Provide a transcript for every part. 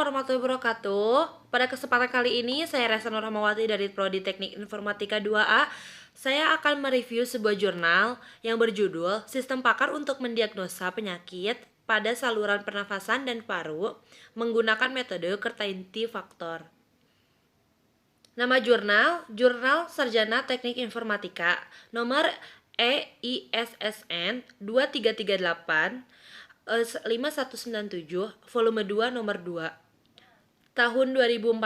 warahmatullahi wabarakatuh. Pada kesempatan kali ini, saya Resa Nur Rahmawati dari Prodi Teknik Informatika 2A. Saya akan mereview sebuah jurnal yang berjudul Sistem Pakar untuk Mendiagnosa Penyakit pada Saluran Pernafasan dan Paru menggunakan metode Kertainti Faktor. Nama Jurnal Sarjana Teknik Informatika, nomor EISSN 2338 5197, volume 2 nomor 2. Tahun 2014,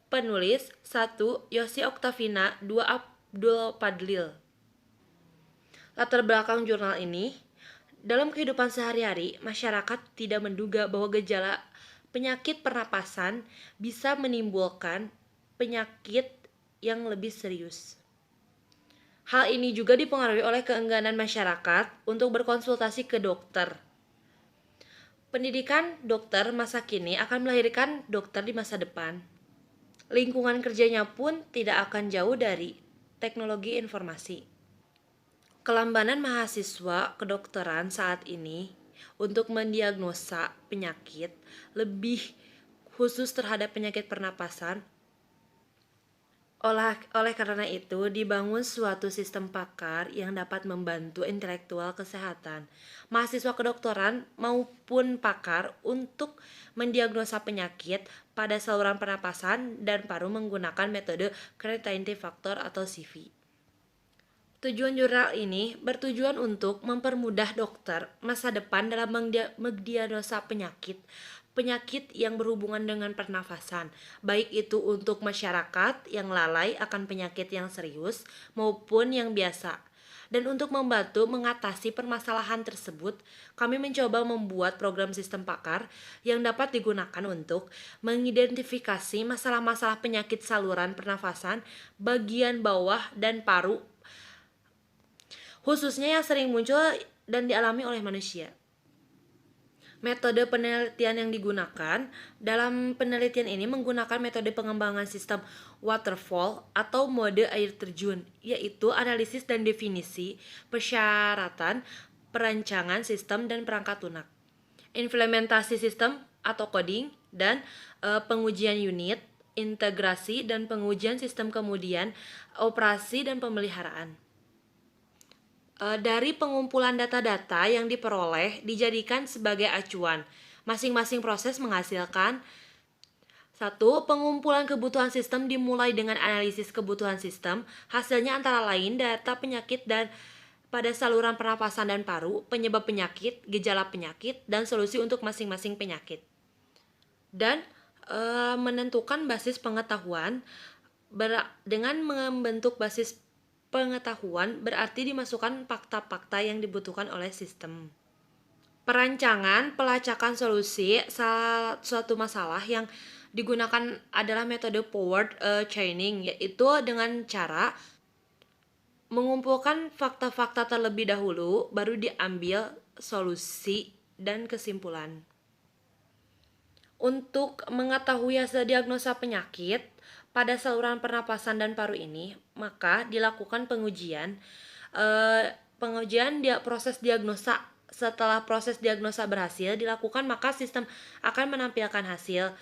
penulis 1. Yosi Oktavina, 2. Abdul Padlil. Latar belakang jurnal ini, dalam kehidupan sehari-hari, masyarakat tidak menduga bahwa gejala penyakit pernapasan bisa menimbulkan penyakit yang lebih serius. Hal ini juga dipengaruhi oleh keengganan masyarakat untuk berkonsultasi ke dokter. Pendidikan dokter masa kini akan melahirkan dokter di masa depan. Lingkungan kerjanya pun tidak akan jauh dari teknologi informasi. Kelambanan mahasiswa kedokteran saat ini untuk mendiagnosa penyakit, lebih khusus terhadap penyakit pernapasan. Oleh karena itu, dibangun suatu sistem pakar yang dapat membantu intelektual kesehatan, mahasiswa kedokteran maupun pakar untuk mendiagnosa penyakit pada saluran pernapasan dan paru menggunakan metode Kertainti Faktor atau CV. Tujuan jurnal ini bertujuan untuk mempermudah dokter masa depan dalam mendiagnosa penyakit yang berhubungan dengan pernafasan, baik itu untuk masyarakat yang lalai akan penyakit yang serius maupun yang biasa. Dan untuk membantu mengatasi permasalahan tersebut, kami mencoba membuat program sistem pakar yang dapat digunakan untuk mengidentifikasi masalah-masalah penyakit saluran pernafasan bagian bawah dan paru, khususnya yang sering muncul dan dialami oleh manusia. Metode penelitian yang digunakan dalam penelitian ini menggunakan metode pengembangan sistem waterfall atau mode air terjun, yaitu analisis dan definisi, persyaratan, perancangan sistem dan perangkat lunak, implementasi sistem atau coding, dan pengujian unit, integrasi dan pengujian sistem, kemudian operasi dan pemeliharaan. Dari pengumpulan data-data yang diperoleh dijadikan sebagai acuan. Masing-masing proses menghasilkan 1. Pengumpulan kebutuhan sistem dimulai dengan analisis kebutuhan sistem. Hasilnya antara lain data penyakit dan pada saluran pernapasan dan paru, penyebab penyakit, gejala penyakit, dan solusi untuk masing-masing penyakit. Dan menentukan basis pengetahuan. Dengan membentuk basis pengetahuan berarti dimasukkan fakta-fakta yang dibutuhkan oleh sistem. Perancangan pelacakan solusi suatu masalah yang digunakan adalah metode forward chaining, yaitu dengan cara mengumpulkan fakta-fakta terlebih dahulu baru diambil solusi dan kesimpulan. Untuk mengetahui hasil diagnosa penyakit pada saluran pernapasan dan paru ini, maka dilakukan pengujian proses diagnosa. Setelah proses diagnosa berhasil dilakukan, maka sistem akan menampilkan hasil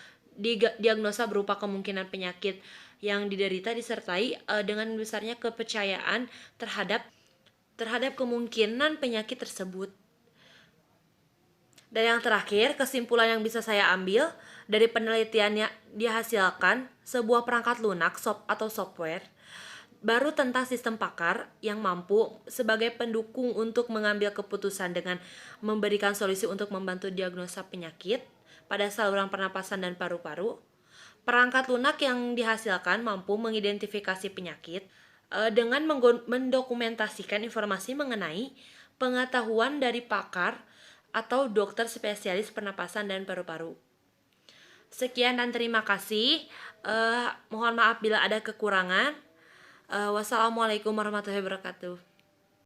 diagnosa berupa kemungkinan penyakit yang diderita disertai dengan besarnya kepercayaan terhadap kemungkinan penyakit tersebut. Dan yang terakhir, kesimpulan yang bisa saya ambil dari penelitiannya dihasilkan sebuah perangkat lunak atau software baru tentang sistem pakar yang mampu sebagai pendukung untuk mengambil keputusan dengan memberikan solusi untuk membantu diagnosa penyakit pada saluran pernapasan dan paru-paru. Perangkat lunak yang dihasilkan mampu mengidentifikasi penyakit dengan mendokumentasikan informasi mengenai pengetahuan dari pakar atau dokter spesialis pernapasan dan paru-paru. Sekian dan terima kasih. Mohon maaf bila ada kekurangan. Wassalamualaikum warahmatullahi wabarakatuh.